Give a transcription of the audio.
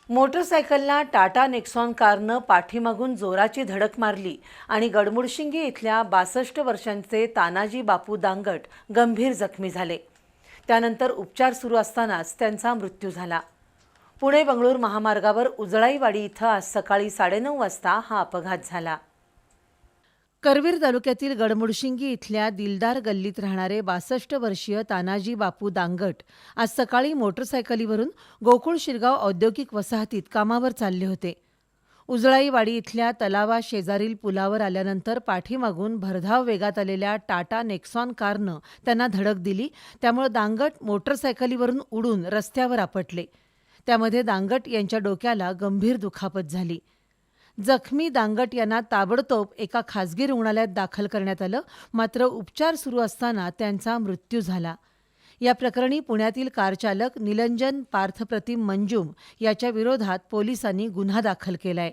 मोटरसायकलला Tata Nexon कारनं पाठीमागून जोराची धडक मारली आणि गडमुडशिंगी इथल्या 62 वर्षांचे तानाजी बापू दांगट गंभीर जखमी झाले। त्यानंतर उपचार सुरू असतानाच त्यांचा मृत्यू झाला। पुणे बंगळूर महामार्गावर उजळाईवाडी इथं आज सकाळी 9:30 वाजता हा अपघात झाला। करवीर तालुक्यातील गडमुडशिंगी इथल्या दिलदार गल्लीत राहणारे 62 वर्षीय तानाजी बापू दांगट आज सकाळी मोटरसायकलीवरून गोकुळ शिरगाव औद्योगिक वसाहतीत कामावर चालले होते। उजळाईवाडी इथल्या तलावा शेजारील पुलावर आल्यानंतर पाठीमागून भरधाव वेगात आलेल्या टाटा नेक्सॉन कारनं त्यांना धडक दिली। त्यामुळे दांगट मोटरसायकलीवरून उडून रस्त्यावर आपटले। त्यामध्ये दांगट यांच्या डोक्याला गंभीर दुखापत झाली। जखमी दांगट यांना ताबडतोब एका खासगी रुग्णालयात दाखल करण्यात आलं, मात्र उपचार सुरू असताना त्यांचा मृत्यू झाला। या प्रकरणी पुण्यातील कारचालक निलंजन पार्थप्रतिम मंजुम याच्या विरोधात पोलिसांनी गुन्हा दाखल केलाय।